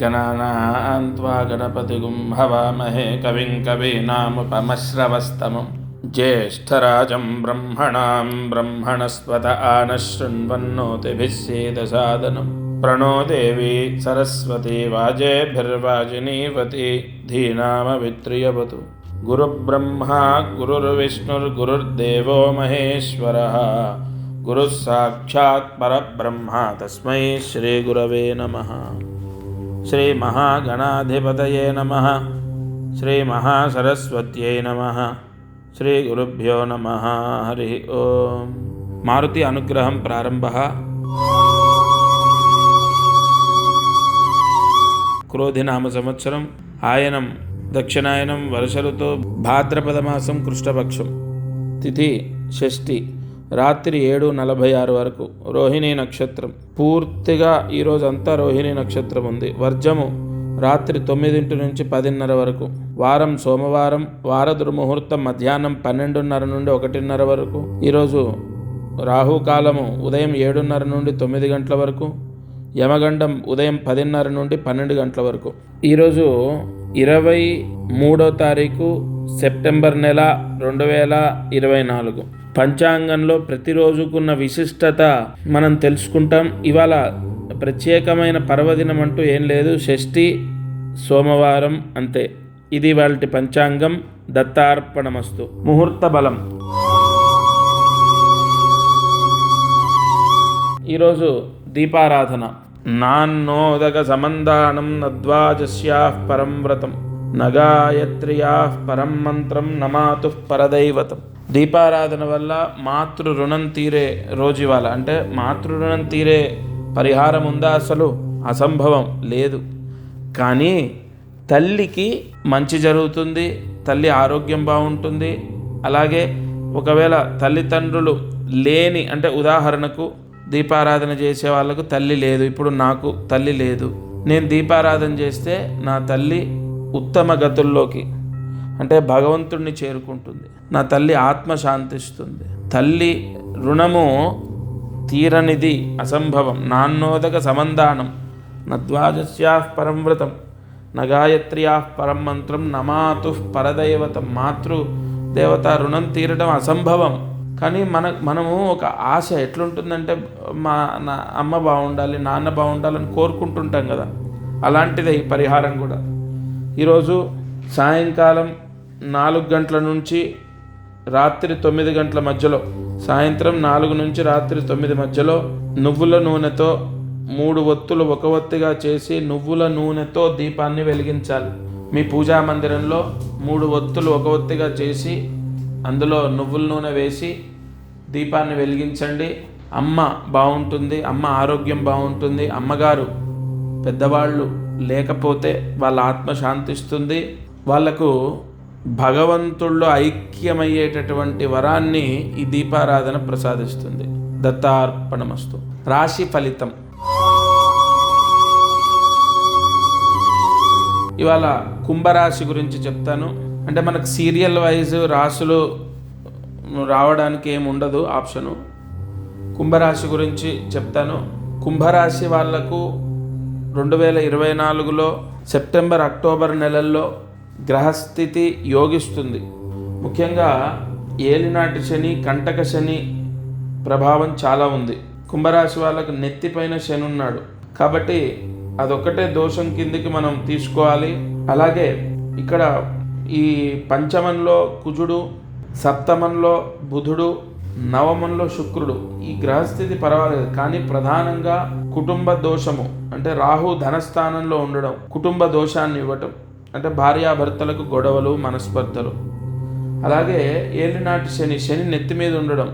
गणानां त्वा गणपतिगुं हवामहे कविं कवीनामुपमश्रवस्तमं ज्येष्ठराजं ब्रह्मणां ब्रह्मणस्पत आनः शृण्वन्नोतिभिः सीदसादनं प्रणो देवी सरस्वती वाजेभिर्वाजिनीवती धीनामवित्रियवतु। गुरुब्रह्मा गुरुर्विष्णुर्गुरुर्देवो महेश्वरः गुरुः साक्षात् परब्रह्म तस्मै श्रीगुरवे नमः। श्रीमहागणाधिपतये नमः। श्रीमहासरस्वत्यै नमः। श्रीगुरुभ्यो नमः। हरिः ओम्। मारुति अनुग्रहं प्रारम्भः। क्रोधिनाम संवत्सरम् आयनं दक्षिणायनं वर्षऋतु भाद्रपदमासं कृष्णपक्षं तिथि షష్ఠి రాత్రి 7:46 వరకు రోహిణీ నక్షత్రం పూర్తిగా ఈరోజంతా రోహిణీ నక్షత్రం ఉంది. వర్జము రాత్రి 9 నుంచి 10:30 వరకు. వారం సోమవారం. వార దుర్ముహూర్తం మధ్యాహ్నం 12:30 నుండి 1:30 వరకు. ఈరోజు రాహుకాలము ఉదయం 7:30 నుండి 9 గంటల వరకు. యమగండం ఉదయం 10:30 నుండి 12 గంటల వరకు. ఈరోజు 23వ తారీఖు సెప్టెంబర్ నెల 2024. పంచాంగంలో ప్రతిరోజుకున్న విశిష్టత మనం తెలుసుకుంటాం. ఇవాళ ప్రత్యేకమైన పర్వదినం అంటూ ఏం లేదు. షష్ఠి సోమవారం అంతే. ఇది వాళ్ళ పంచాంగం. దత్తార్పణమస్తు. ముహూర్త బలం ఈరోజు దీపారాధన. నాన్నోదక సమందానం నద్వాజస్యాః పరం వ్రతం నగాయత్ర్యాః పరం మంత్రం నమాతుః పరదైవతం. దీపారాధన వల్ల మాతృ రుణం తీరే రోజు ఇవాళ. అంటే మాతృ రుణం తీరే పరిహారం ఉందా? అసలు అసంభవం లేదు. కానీ తల్లికి మంచి జరుగుతుంది, తల్లి ఆరోగ్యం బాగుంటుంది. అలాగే ఒకవేళ తల్లిదండ్రులు లేని, అంటే ఉదాహరణకు దీపారాధన చేసే వాళ్ళకు తల్లి లేదు. ఇప్పుడు నాకు తల్లి లేదు. నేను దీపారాధన చేస్తే నా తల్లి ఉత్తమ గతుల్లోకి, అంటే భగవంతుడిని చేరుకుంటుంది. నా తల్లి ఆత్మ శాంతిస్తుంది. తల్లి రుణము తీరనిది, అసంభవం. నాన్నోదక సమందానం నద్వాజస్యాః పరం వ్రతం నగాయత్ర్యాః పరం మంత్రం నమాతుః పరదైవతం. మాతృ దేవత రుణం తీరడం అసంభవం. కానీ మనము ఒక ఆశ ఎట్లుంటుందంటే నా అమ్మ బాగుండాలి, నాన్న బాగుండాలని కోరుకుంటుంటాం కదా. అలాంటిదే ఈ పరిహారం కూడా. ఈరోజు సాయంకాలం 4 గంటల నుంచి రాత్రి 9 గంటల మధ్యలో, సాయంత్రం 4 నుంచి రాత్రి 9 మధ్యలో నువ్వుల నూనెతో 3 ఒత్తులు ఒక ఒత్తిగా చేసి నువ్వుల నూనెతో దీపాన్ని వెలిగించాలి. మీ పూజా మందిరంలో 3 ఒత్తులు ఒక ఒత్తిగా చేసి అందులో నువ్వుల నూనె వేసి దీపాన్ని వెలిగించండి. అమ్మ బాగుంటుంది, అమ్మ ఆరోగ్యం బాగుంటుంది. అమ్మగారు పెద్దవాళ్ళు లేకపోతే వాళ్ళ ఆత్మ శాంతిస్తుంది. వాళ్లకు భగవంతుల్లో ఐక్యమయ్యేటటువంటి వరాన్ని ఈ దీపారాధన ప్రసాదిస్తుంది. దత్తార్పణమస్తు. రాశి ఫలితం. ఇవాళ కుంభరాశి గురించి చెప్తాను. అంటే మనకు సీరియల్ వైజ్ రాశులు రావడానికి ఏమి ఉండదు ఆప్షను. కుంభరాశి గురించి చెప్తాను. కుంభరాశి వాళ్లకు 2024లో సెప్టెంబర్ అక్టోబర్ నెలల్లో గ్రహస్థితి యోగిస్తుంది. ముఖ్యంగా ఏలినాటి శని, కంటక శని ప్రభావం చాలా ఉంది. కుంభరాశి వాళ్ళకు నెత్తిపైన శని ఉన్నాడు కాబట్టి అదొక్కటే దోషం కిందికి మనం తీసుకోవాలి. అలాగే ఇక్కడ ఈ పంచమంలో కుజుడు, సప్తమంలో బుధుడు, నవమంలో శుక్రుడు. ఈ గ్రహస్థితి పర్వాలేదు. కానీ ప్రధానంగా కుటుంబ దోషము, అంటే రాహు ధనస్థానంలో ఉండడం కుటుంబ దోషాన్ని ఇవ్వటం. అంటే భార్యాభర్తలకు గొడవలు, మనస్పర్ధలు. అలాగే ఏలినాటి శని, శని నెత్తి మీద ఉండడం,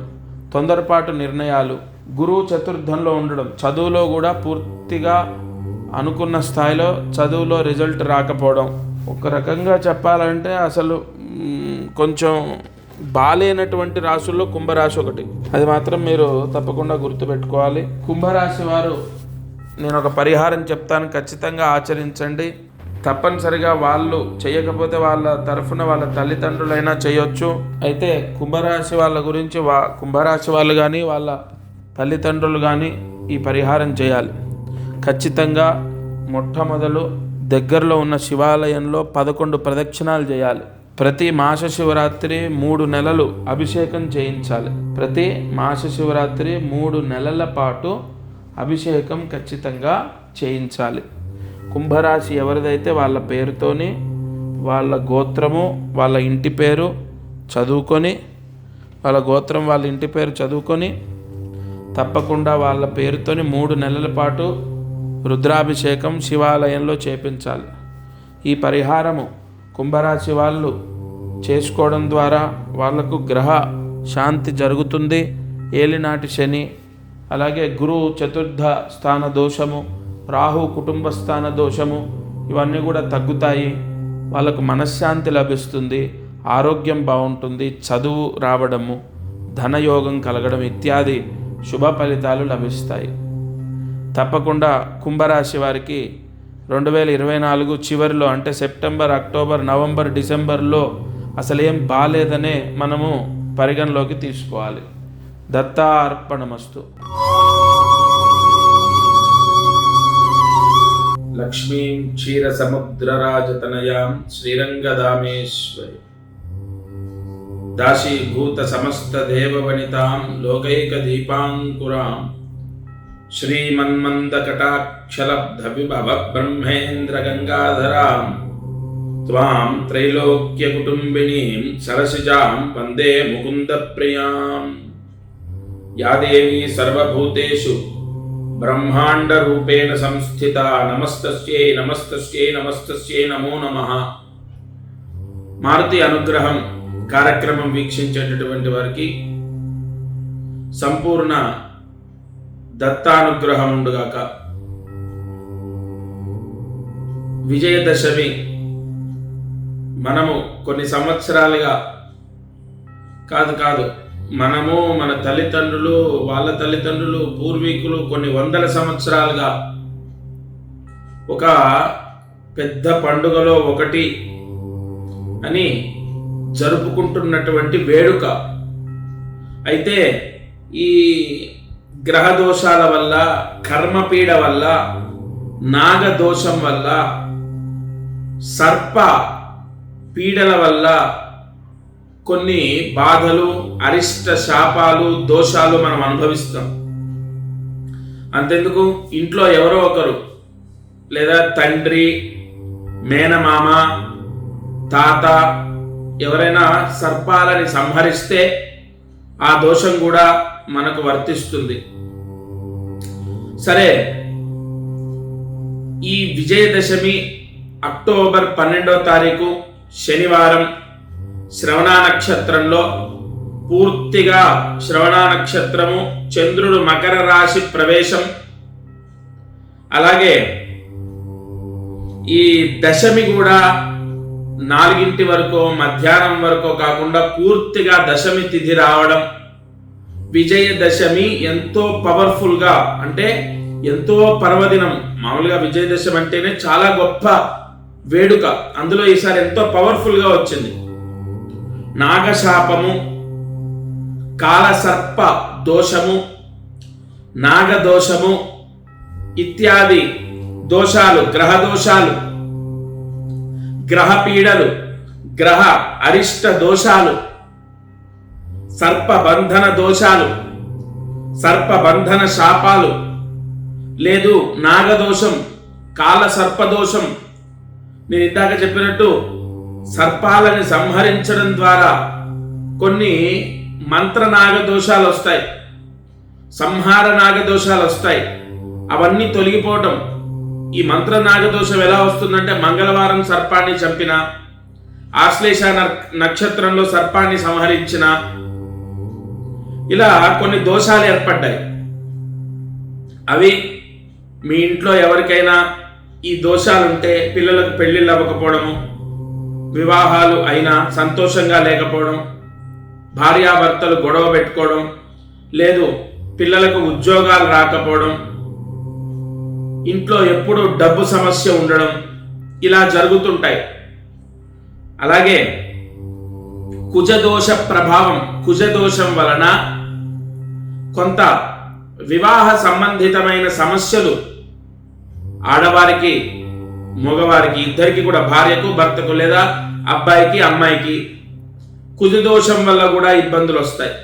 తొందరపాటు నిర్ణయాలు. గురువు చతుర్థంలో ఉండడం, చదువులో కూడా పూర్తిగా అనుకున్న స్థాయిలో చదువులో రిజల్ట్ రాకపోవడం. ఒక రకంగా చెప్పాలంటే అసలు కొంచెం బాలేనటువంటి రాశుల్లో కుంభరాశి ఒకటి. అది మాత్రం మీరు తప్పకుండా గుర్తుపెట్టుకోవాలి. కుంభరాశి వారు నేను ఒక పరిహారం చెప్తాను, ఖచ్చితంగా ఆచరించండి. తప్పనిసరిగా వాళ్ళు చేయకపోతే వాళ్ళ తరఫున వాళ్ళ తల్లిదండ్రులైనా చేయొచ్చు. అయితే కుంభరాశి వాళ్ళ గురించి కుంభరాశి వాళ్ళు కానీ వాళ్ళ తల్లిదండ్రులు కానీ ఈ పరిహారం చేయాలి. ఖచ్చితంగా మొట్టమొదలు దగ్గరలో ఉన్న శివాలయంలో 11 ప్రదక్షిణాలు చేయాలి. ప్రతి మాస శివరాత్రి 3 నెలలు అభిషేకం చేయించాలి. ప్రతి మాస శివరాత్రి 3 నెలల పాటు అభిషేకం ఖచ్చితంగా చేయించాలి. కుంభరాశి ఎవరిదైతే వాళ్ళ పేరుతోని వాళ్ళ గోత్రము వాళ్ళ ఇంటి పేరు చదువుకొని తప్పకుండా వాళ్ళ పేరుతోని 3 నెలల పాటు రుద్రాభిషేకం శివాలయంలో చేపించాలి. ఈ పరిహారము కుంభరాశి వాళ్ళు చేసుకోవడం ద్వారా వాళ్లకు గ్రహ శాంతి జరుగుతుంది. ఏలినాటి శని, అలాగే గురు చతుర్థ స్థాన దోషము, రాహు కుటుంబ స్థాన దోషము ఇవన్నీ కూడా తగ్గుతాయి. వాళ్ళకు మనశ్శాంతి లభిస్తుంది, ఆరోగ్యం బాగుంటుంది, చదువు రావడము, ధనయోగం కలగడం ఇత్యాది శుభ ఫలితాలు లభిస్తాయి. తప్పకుండా కుంభరాశి వారికి 2024 చివరిలో అంటే సెప్టెంబర్, అక్టోబర్, నవంబర్, డిసెంబర్లో అసలేం బాలేదనే మనము పరిగణలోకి తీసుకోవాలి. దత్తార్పణమస్తు. లక్ష్మీం క్షీరసముద్రరాజతనయాం శ్రీరంగదామేశ్వరి దాశీభూత సమస్త దేవవనితాం లోకైక దీపాంకురాం శ్రీమన్మందకటాక్షలబ్ధ విభవ బ్రహ్మేంద్ర గంగాధరాం త్వాం త్రైలోక్య కుటుంబినీం సరసిజాం వందే ముకుంద ప్రియాం. యా దేవీ సర్వభూతేషు బ్రహ్మాండ రూపేణ సంస్థితా నమస్తస్యై నమస్తస్యై నమస్తస్యై నమో నమః. మారుతి అనుగ్రహం కార్యక్రమం వీక్షించేటటువంటి వారికి సంపూర్ణ దత్తానుగ్రహం ఉండుగాక. విజయదశమి మనము కొన్ని సంవత్సరాలుగా కాదు మనము, మన తల్లిదండ్రులు, వాళ్ళ తల్లిదండ్రులు, పూర్వీకులు కొన్ని వందల సంవత్సరాలుగా ఒక పెద్ద పండుగలో ఒకటి అని జరుపుకుంటున్నటువంటి వేడుక. అయితే ఈ గ్రహ దోషాల వల్ల, కర్మపీడ వల్ల, నాగదోషం వల్ల, సర్ప పీడల వల్ల కొన్ని బాధలు, అరిష్ట శాపాలు, దోషాలు మనం అనుభవిస్తాం. అంతెందుకు, ఇంట్లో ఎవరో ఒకరు లేదా తండ్రి, మేనమామ, తాత ఎవరైనా సర్పాలని సంహరిస్తే ఆ దోషం కూడా మనకు వర్తిస్తుంది. సరే, ఈ విజయదశమి అక్టోబర్ 12వ తారీఖు శనివారం శ్రవణ నక్షత్రంలో, పూర్తిగా శ్రవణ నక్షత్రము, చంద్రుడు మకర రాశి ప్రవేశం, అలాగే ఈ దశమి కూడా 4 వరకు మధ్యాహ్నం వరకు కాకుండా పూర్తిగా దశమి తిథి రావడం. విజయదశమి ఎంతో పవర్ఫుల్గా, అంటే ఎంతో పర్వదినం. మామూలుగా విజయదశమి అంటేనే చాలా గొప్ప వేడుక, అందులో ఈసారి ఎంతో పవర్ఫుల్గా వచ్చింది. నాగశాపము, కాలసర్ప దోషము, నాగదోషము ఇత్యాది దోషాలు, గ్రహ దోషాలు, గ్రహ పీడలు, గ్రహ అరిష్ట దోషాలు, సర్పబంధన దోషాలు, సర్పబంధన శాపాలు, లేదు నాగదోషం, కాల సర్పదోషం. నేను ఇందాక చెప్పినట్టు సర్పాలని సంహరించడం ద్వారా కొన్ని మంత్ర నాగదోషాలు వస్తాయి, సంహార నాగదోషాలు వస్తాయి. అవన్నీ తొలగిపోవటం. ఈ మంత్ర నాగదోషం ఎలా వస్తుందంటే, మంగళవారం సర్పాన్ని చంపిన, ఆశ్లేష నక్షత్రంలో సర్పాన్ని సంహరించిన, ఇలా కొన్ని దోషాలు ఏర్పడ్డాయి. అవి మీ ఇంట్లో ఎవరికైనా ఈ దోషాలుంటే పిల్లలకు పెళ్లిళ్ళు అవ్వకపోవడము, వివాహాలు అయినా సంతోషంగా లేకపోవడం, భార్యాభర్తలు గొడవ పెట్టుకోవడం, లేదు పిల్లలకు ఉద్యోగాలు రాకపోవడం, ఇంట్లో ఎప్పుడు డబ్బు సమస్య ఉండడం, ఇలా జరుగుతుంటాయి. అలాగే కుజదోష ప్రభావం, కుజదోషం వలన కొంత వివాహ సంబంధితమైన సమస్యలు ఆడవారికి మగవారికి ఇద్దరికి కూడా, భార్యకు భర్తకు లేదా అబ్బాయికి అమ్మాయికి కుజదోషం వల్ల కూడా ఇబ్బందులు వస్తాయి.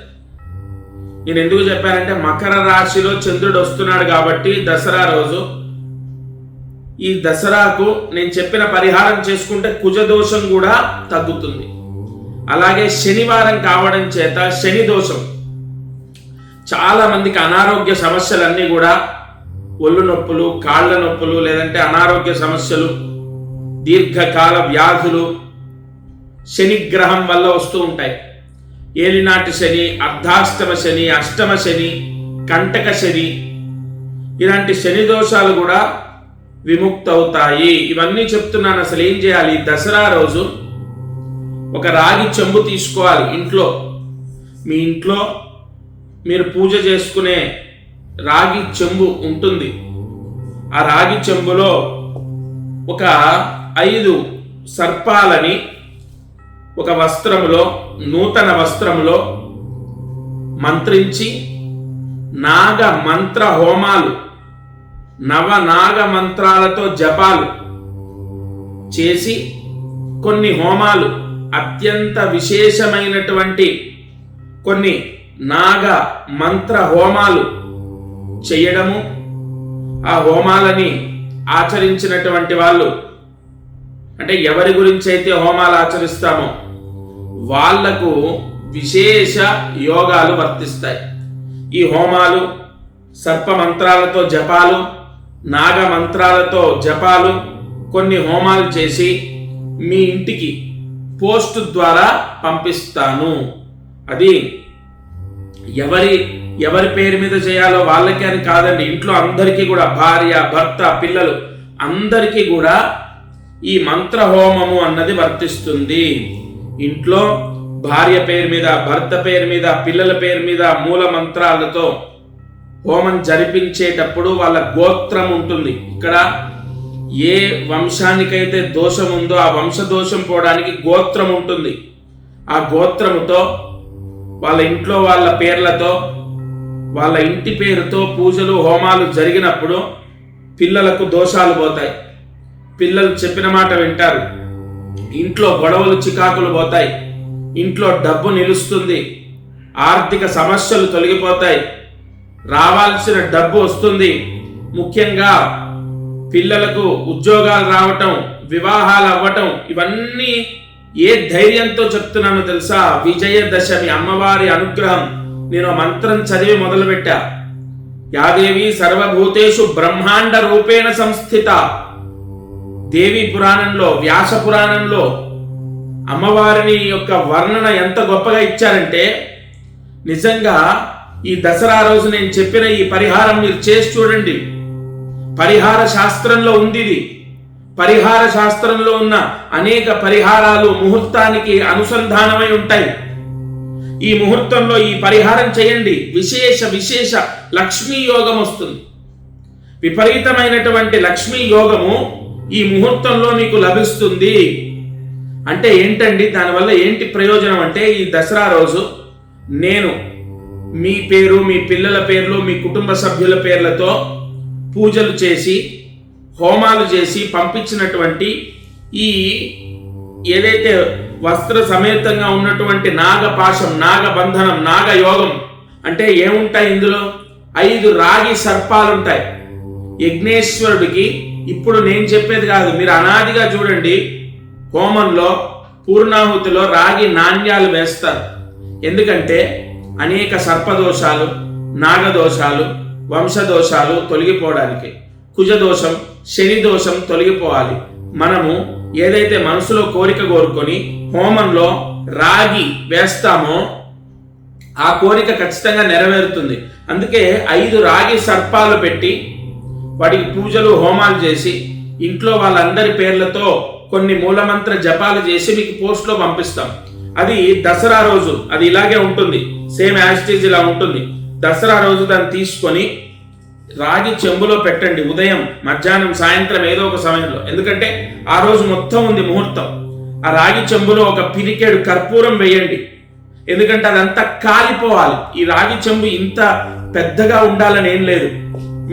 నేను ఎందుకు చెప్పానంటే మకర రాశిలో చంద్రుడు వస్తున్నాడు కాబట్టి దసరా రోజు ఈ దసరాకు నేను చెప్పిన పరిహారం చేసుకుంటే కుజదోషం కూడా తగ్గుతుంది. అలాగే శనివారం కావడం చేత శని దోషం, చాలా మందికి అనారోగ్య సమస్యలన్నీ కూడా ఒళ్ళు నొప్పులు, కాళ్ళ నొప్పులు, లేదంటే అనారోగ్య సమస్యలు, దీర్ఘకాల వ్యాధులు శనిగ్రహం వల్ల వస్తూ ఉంటాయి. ఏలినాటి శని, అర్ధాష్టమ శని, అష్టమ శని, కంటక శని, ఇలాంటి శని దోషాలు కూడా విముక్త అవుతాయి. ఇవన్నీ చెప్తున్నాను. అసలు ఏం చేయాలి? దసరా రోజు ఒక రాగి చెంబు తీసుకోవాలి. మీ ఇంట్లో మీరు పూజ చేసుకునే రాగి చెంబు ఉంటుంది. ఆ రాగి చెంబులో ఒక 5 సర్పాలని ఒక వస్త్రములో, నూతన వస్త్రములో మంత్రించి నాగ మంత్ర హోమాలు, నవనాగ మంత్రాలతో జపాలు చేసి కొన్ని హోమాలు, అత్యంత విశేషమైనటువంటి కొన్ని నాగ మంత్ర హోమాలు చేయడము, ఆ హోమాలని ఆచరించినటువంటి వాళ్ళు, అంటే ఎవరి గురించి అయితే హోమాలు ఆచరిస్తామో వాళ్లకు విశేష యోగాలు వర్తిస్తాయి. ఈ హోమాలు, సర్ప మంత్రాలతో జపాలు, నాగ మంత్రాలతో జపాలు, కొన్ని హోమాలు చేసి మీ ఇంటికి పోస్ట్ ద్వారా పంపిస్తాను. అది ఎవరి పేరు మీద చేయాలో వాళ్ళకి అని కాదండి. ఇంట్లో అందరికీ కూడా, భార్య, భర్త, పిల్లలు అందరికీ కూడా ఈ మంత్ర హోమము అన్నది వర్తిస్తుంది. ఇంట్లో భార్య పేరు మీద, భర్త పేరు మీద, పిల్లల పేరు మీద మూల మంత్రాలతో హోమం జరిపించేటప్పుడు వాళ్ళ గోత్రం ఉంటుంది. ఇక్కడ ఏ వంశానికైతే దోషం ఉందో ఆ వంశ దోషం పోవడానికి గోత్రం ఉంటుంది. ఆ గోత్రముతో వాళ్ళ ఇంట్లో వాళ్ళ పేర్లతో, వాళ్ళ ఇంటి పేరుతో పూజలు హోమాలు జరిగినప్పుడు పిల్లలకు దోషాలు పోతాయి. పిల్లలు చెప్పిన మాట వింటారు. ఇంట్లో గొడవలు, చికాకులు పోతాయి. ఇంట్లో డబ్బు నిలుస్తుంది. ఆర్థిక సమస్యలు తొలగిపోతాయి. రావాల్సిన డబ్బు వస్తుంది. ముఖ్యంగా పిల్లలకు ఉద్యోగాలు రావటం, వివాహాలు అవ్వటం, ఇవన్నీ ఏ ధైర్యంతో చెప్తున్నానో తెలుసా? విజయదశమి అమ్మవారి అనుగ్రహం. నేను మంత్రం చదివి మొదలుపెట్టా. యాదేవి సర్వభూతేషు బ్రహ్మాండ రూపేణ సంస్థిత. దేవి పురాణంలో, వ్యాస పురాణంలో అమ్మవారిని యొక్క వర్ణన ఎంత గొప్పగా ఇచ్చారంటే, నిజంగా ఈ దసరా రోజు నేను చెప్పిన ఈ పరిహారం మీరు చేసి చూడండి. పరిహార శాస్త్రంలో ఉంది ఇది. పరిహార శాస్త్రంలో ఉన్న అనేక పరిహారాలు ముహూర్తానికి అనుసంధానమై ఉంటాయి. ఈ ముహూర్తంలో ఈ పరిహారం చేయండి. విశేష లక్ష్మీ యోగం వస్తుంది. విపరీతమైనటువంటి లక్ష్మీ యోగము ఈ ముహూర్తంలో మీకు లభిస్తుంది. అంటే ఏంటండి, దానివల్ల ఏంటి ప్రయోజనం అంటే, ఈ దసరా రోజు నేను మీ పేరు, మీ పిల్లల పేర్లు, మీ కుటుంబ సభ్యుల పేర్లతో పూజలు చేసి, హోమాలు చేసి పంపించినటువంటి ఈ ఏదైతే వస్త్ర సమేతంగా ఉన్నటువంటి నాగపాశం, నాగబంధనం, నాగయోగం అంటే ఏముంటాయి ఇందులో? 5 రాగి సర్పాలు ఉంటాయి. యజ్ఞేశ్వరుడికి ఇప్పుడు నేను చెప్పేది కాదు, మీరు అనాదిగా చూడండి, హోమంలో పూర్ణాహుతిలో రాగి నాణ్యాలు వేస్తారు. ఎందుకంటే అనేక సర్పదోషాలు, నాగదోషాలు, వంశదోషాలు తొలగిపోవడానికి, కుజదోషం, శని దోషం తొలగిపోవాలి. మనము ఏదైతే మనసులో కోరిక కోరుకొని హోమంలో రాగి వేస్తామో ఆ కోరిక ఖచ్చితంగా నెరవేరుతుంది. అందుకే 5 రాగి సర్పాలు పెట్టి వాటికి పూజలు, హోమాలు చేసి ఇంట్లో వాళ్ళందరి పేర్లతో కొన్ని మూలమంత్ర జపాలు చేసి మీకు పోస్ట్లో పంపిస్తాం. అది దసరా రోజు అది ఇలాగే ఉంటుంది. సేమ్ యాస్టీజ్ ఇలా ఉంటుంది. దసరా రోజు దాన్ని తీసుకొని రాగి చెంబులో పెట్టండి. ఉదయం, మధ్యాహ్నం, సాయంత్రం ఏదో ఒక సమయంలో. ఎందుకంటే ఆ రోజు మొత్తం ఉంది ముహూర్తం. ఆ రాగి చెంబులో ఒక పిరికెడు కర్పూరం వేయండి. ఎందుకంటే అదంతా కాలిపోవాలి. ఈ రాగి చెంబు ఇంత పెద్దగా ఉండాలని ఏం లేదు.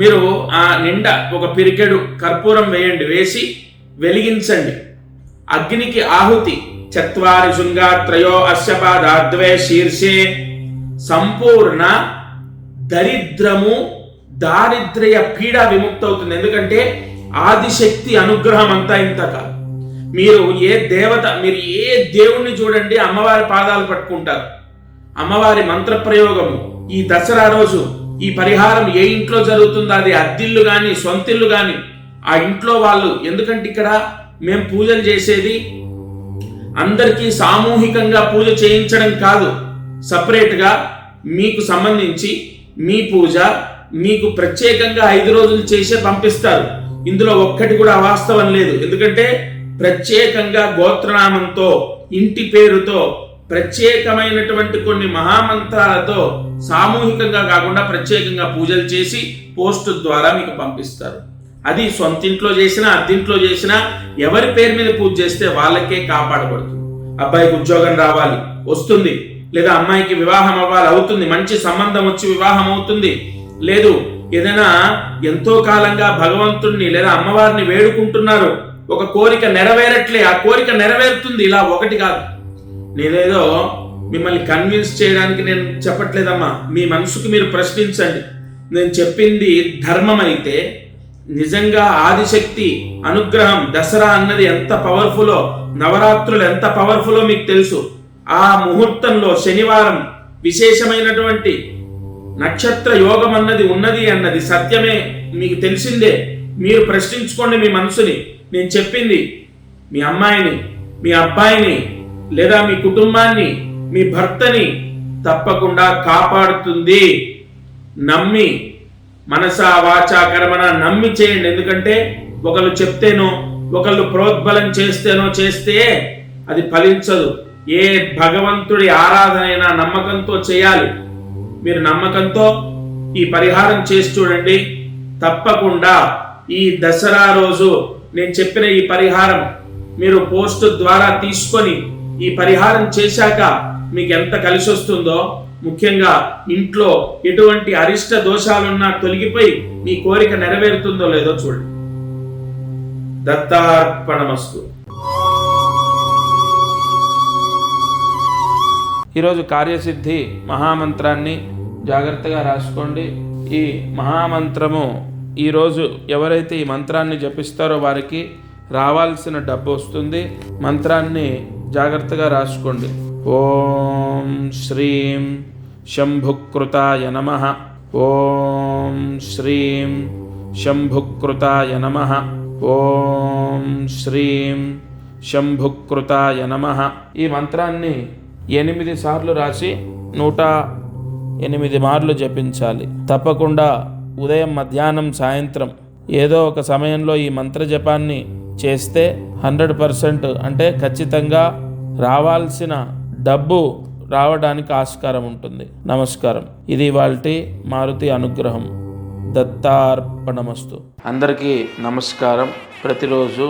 మీరు ఆ నిండా ఒక పిరికెడు కర్పూరం వేయండి, వేసి వెలిగించండి. అగ్నికి ఆహుతి. చత్వారి శృంగాత్రయో అశ్వపాదాద్వే శీర్షే. సంపూర్ణ దరిద్రము దారిద్ర్య పీడ విముక్తి అవుతుంది. ఎందుకంటే ఆదిశక్తి అనుగ్రహం అంతా ఇంత కాదు. మీరు ఏ దేవుణ్ణి చూడండి, అమ్మవారి పాదాలు పట్టుకుంటారు. అమ్మవారి మంత్ర ప్రయోగము ఈ దసరా రోజు ఈ పరిహారం ఏ ఇంట్లో జరుగుతుందో, అది అద్దిల్లు కానీ సొంతిల్లు కానీ ఆ ఇంట్లో వాళ్ళు, ఎందుకంటే ఇక్కడ మేము పూజలు చేసేది అందరికీ సామూహికంగా పూజ చేయించడం కాదు, సపరేట్గా మీకు సంబంధించి మీ పూజ మీకు ప్రత్యేకంగా 5 రోజులు చేసే పంపిస్తారు. ఇందులో ఒక్కటి కూడా అవాస్తవం లేదు. ఎందుకంటే ప్రత్యేకంగా గోత్రనామంతో, ఇంటి పేరుతో, ప్రత్యేకమైనటువంటి కొన్ని మహామంత్రాలతో సామూహికంగా కాకుండా ప్రత్యేకంగా పూజలు చేసి పోస్ట్ ద్వారా మీకు పంపిస్తారు. అది సొంతింట్లో చేసినా అద్దింట్లో చేసినా ఎవరి పేరు మీద పూజ చేస్తే వాళ్ళకే కాపాడబడుతుంది. అబ్బాయికి ఉద్యోగం రావాలి, వస్తుంది. లేదా అమ్మాయికి వివాహం అవ్వాలి, అవుతుంది. మంచి సంబంధం వచ్చి వివాహం అవుతుంది. లేదు ఏదైనా ఎంతో కాలంగా భగవంతుణ్ణి లేదా అమ్మవారిని వేడుకుంటున్నారు, ఒక కోరిక నెరవేరట్లే, ఆ కోరిక నెరవేరుతుంది. ఇలా ఒకటి కాదు. నేనేదో మిమ్మల్ని కన్విన్స్ చేయడానికి నేను చెప్పట్లేదమ్మా. మీ మనసుకు మీరు ప్రశ్నించండి. నేను చెప్పింది ధర్మం అయితే, నిజంగా ఆదిశక్తి అనుగ్రహం, దసరా అన్నది ఎంత పవర్ఫుల్లో, నవరాత్రులు ఎంత పవర్ఫుల్లో మీకు తెలుసు. ఆ ముహూర్తంలో శనివారం విశేషమైనటువంటి నక్షత్ర యోగం అన్నది ఉన్నది సత్యమే, మీకు తెలిసిందే. మీరు ప్రశ్నించుకోండి మీ మనసుని. నేను చెప్పింది మీ అమ్మాయిని, మీ అబ్బాయిని, లేదా మీ కుటుంబాన్ని, మీ భర్తని తప్పకుండా కాపాడుతుంది. నమ్మి, మనసా వాచా కర్మణ నమ్మి చేయండి. ఎందుకంటే ఒకళ్ళు చెప్తేనో, ఒకళ్ళు ప్రోద్బలం చేస్తే అది ఫలించదు. ఏ భగవంతుడి ఆరాధనైనా నమ్మకంతో చేయాలి. మీరు నమ్మకంతో ఈ పరిహారం చేసి చూడండి. తప్పకుండా ఈ దసరా రోజు నేను చెప్పిన ఈ పరిహారం మీరు పోస్ట్ ద్వారా తీసుకొని ఈ పరిహారం చేశాక మీకు ఎంత కలిసి వస్తుందో, ముఖ్యంగా ఇంట్లో ఎటువంటి అరిష్ట దోషాలున్నా తొలగిపోయి మీ కోరిక నెరవేరుతుందో లేదో చూడండి. దత్తార్పణమస్తు. ఈరోజు కార్యసిద్ధి మహామంత్రాన్ని జాగ్రత్తగా రాసుకోండి. ఈ మహామంత్రము ఈరోజు ఎవరైతే ఈ మంత్రాన్ని జపిస్తారో వారికి రావాల్సిన డబ్బు వస్తుంది. మంత్రాన్ని జాగ్రత్తగా రాసుకోండి. ఓం శ్రీం శంభుకృతాయ నమః. ఓం శ్రీం శంభుకృతాయ నమః. ఓం శ్రీం శంభుకృతాయ నమః. ఈ మంత్రాన్ని 8 సార్లు రాసి 108 మార్లు జపించాలి. తప్పకుండా ఉదయం, మధ్యాహ్నం, సాయంత్రం ఏదో ఒక సమయంలో ఈ మంత్ర జపాన్ని చేస్తే 100% అంటే ఖచ్చితంగా రావాల్సిన డబ్బు రావడానికి ఆస్కారం ఉంటుంది. నమస్కారం. ఇది ఇవాల్టి మారుతి అనుగ్రహం. దత్తార్పణమస్తు. అందరికీ నమస్కారం. ప్రతిరోజు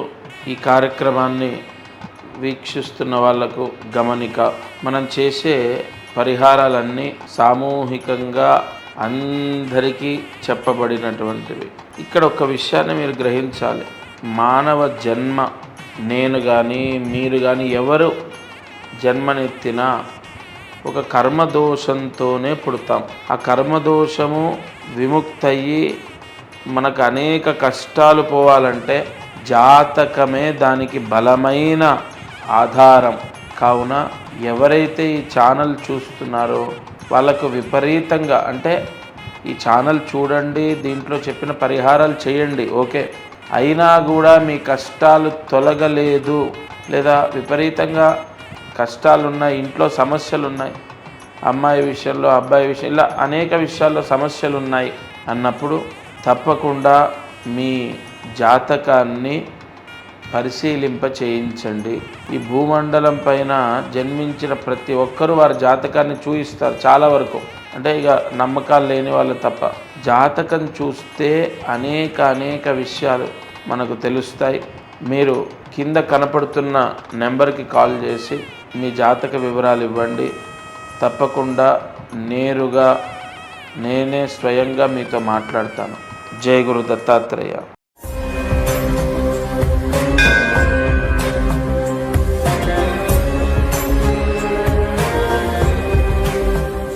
ఈ కార్యక్రమాన్ని వీక్షిస్తున్న వాళ్లకు గమనిక, మనం చేసే పరిహారాలన్నీ సామూహికంగా అందరికీ చెప్పబడినటువంటివి. ఇక్కడ ఒక విషయాన్ని మీరు గ్రహించాలి. మానవ జన్మ, నేను కానీ మీరు కానీ ఎవరు జన్మనెత్తినా ఒక కర్మదోషంతోనే పుడతాం. ఆ కర్మదోషము విముక్తయ్యి మనకు అనేక కష్టాలు పోవాలంటే జాతకమే దానికి బలమైన ఆధారం. కావున ఎవరైతే ఈ ఛానల్ చూస్తున్నారో వాళ్ళకు విపరీతంగా, అంటే ఈ ఛానల్ చూడండి, దీంట్లో చెప్పిన పరిహారాలు చేయండి, ఓకే, అయినా కూడా మీ కష్టాలు తొలగలేదు, లేదా విపరీతంగా కష్టాలున్నాయి, ఇంట్లో సమస్యలు ఉన్నాయి, అమ్మాయి విషయంలో, అబ్బాయి విషయం, ఇలా అనేక విషయాల్లో సమస్యలు ఉన్నాయి అన్నప్పుడు తప్పకుండా మీ జాతకాన్ని పరిశీలింప చేయించండి. ఈ భూమండలం పైన జన్మించిన ప్రతి ఒక్కరూ వారి జాతకాన్ని చూయిస్తారు చాలా వరకు. అంటే ఇక నమ్మకాలు లేని వాళ్ళు తప్ప. జాతకం చూస్తే అనేక విషయాలు మనకు తెలుస్తాయి. మీరు కింద కనపడుతున్న నెంబర్కి కాల్ చేసి మీ జాతక వివరాలు ఇవ్వండి. తప్పకుండా నేరుగా నేనే స్వయంగా మీతో మాట్లాడతాను. జై గురు దత్తాత్రేయ.